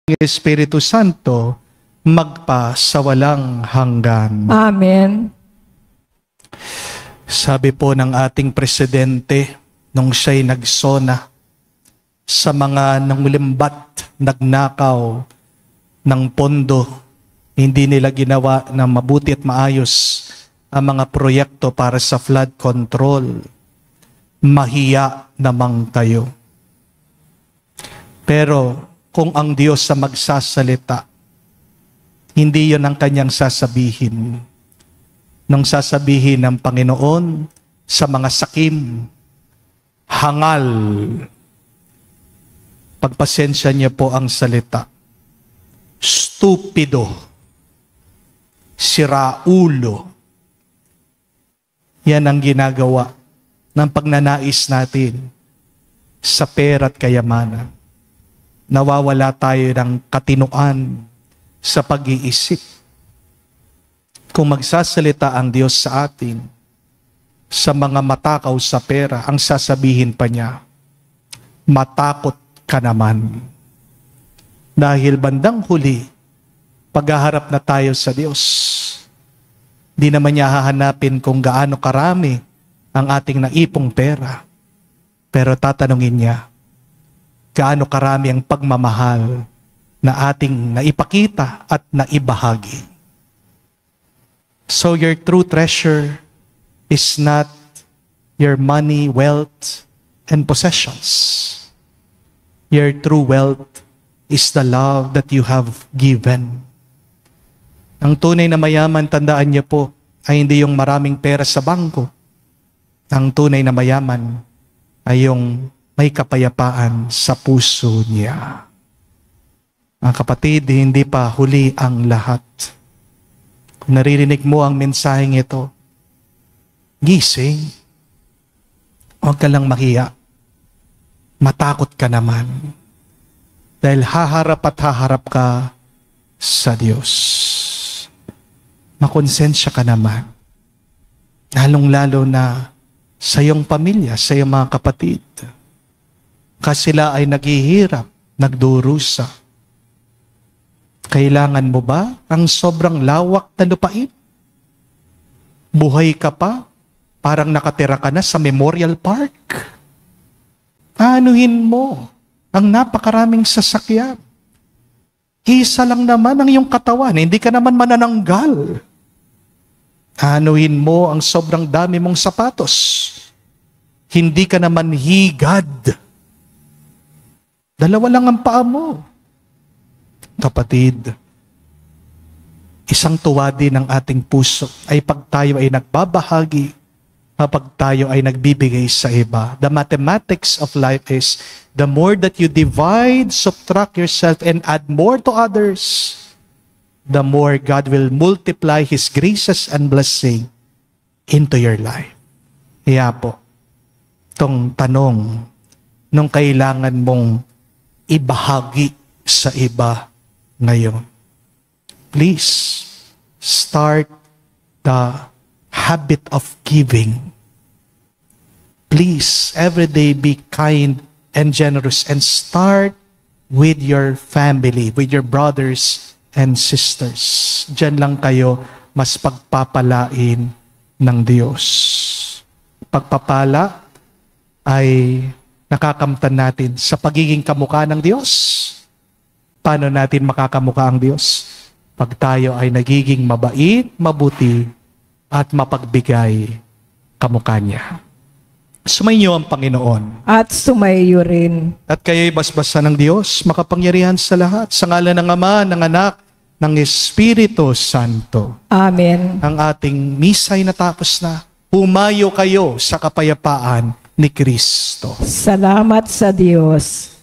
Espiritu Santo, magpa sa walang hanggan. Amen. Sabi po ng ating presidente, nung siya'y nagsona sa mga nangulimbat, nagnakaw ng pondo, hindi nila ginawa na mabuti at maayos ang mga proyekto para sa flood control. Mahiya namang kayo. Pero kung ang Diyos sa magsasalita, hindi yon ang kanyang sasabihin. Nung sasabihin ng Panginoon sa mga sakim, hangal, pagpasensya niya po ang salita. Stupido, siraulo. Yan ang ginagawa ng pagnanais natin sa pera at kayamanan. Nawawala tayo ng katinuan sa pag-iisip. Kung magsasalita ang Diyos sa atin sa mga matakaw sa pera, ang sasabihin pa niya, matakot ka naman. Dahil bandang huli, paghaharap na tayo sa Diyos, di naman niya hahanapin kung gaano karami ang ating naipong pera. Pero tatanungin niya, gaano karami ang pagmamahal na ating naipakita at naibahagi. So your true treasure is not your money, wealth, and possessions. Your true wealth is the love that you have given. Ang tunay na mayaman, tandaan niyo po, ay hindi yung maraming pera sa bangko. Ang tunay na mayaman ay yung may kapayapaan sa puso niya. Ang kapatid, hindi pa huli ang lahat. Kung naririnig mo ang mensaheng ito, gising. Huwag ka lang mahiya. Matakot ka naman. Dahil haharap at haharap ka sa Diyos. Makonsensya ka naman. Lalong-lalo na sa iyong pamilya, sa iyong mga kapatid. Kasi sila ay naghihirap, nagdurusa. Kailangan mo ba ang sobrang lawak na lupain? Buhay ka pa, parang nakatira ka na sa Memorial Park. Anuhin mo ang napakaraming sasakyan. Isa lang naman ang iyong katawan, hindi ka naman manananggal. Anuhin mo ang sobrang dami mong sapatos. Hindi ka naman higad. Dalawa lang ang paa mo. Kapatid, isang tuwa din ng ating puso ay pag tayo ay nagbabahagi, kapag tayo ay nagbibigay sa iba. The mathematics of life is, the more that you divide, subtract yourself, and add more to others, the more God will multiply His graces and blessing into your life. Kaya po, itong tanong, nung kailangan mong ibahagi sa iba ngayon, please start the habit of giving. Please, every day be kind and generous and start with your family, with your brothers and sisters. Diyan lang kayo mas pagpapalain ng Diyos. Pagpapala ay nakakamtan natin sa pagiging kamukha ng Diyos. Paano natin makakamukha ang Diyos? Pag tayo ay nagiging mabait, mabuti, at mapagbigay kamukha niya. Sumainyo ang Panginoon. At sumayo rin. At kayo'y basbasan ng Diyos, makapangyarihan sa lahat, sa ngalan ng Ama, ng Anak, ng Espiritu Santo. Amen. Ang ating misa'y natapos na. Humayo kayo sa kapayapaan ni Kristo. Salamat sa Diyos.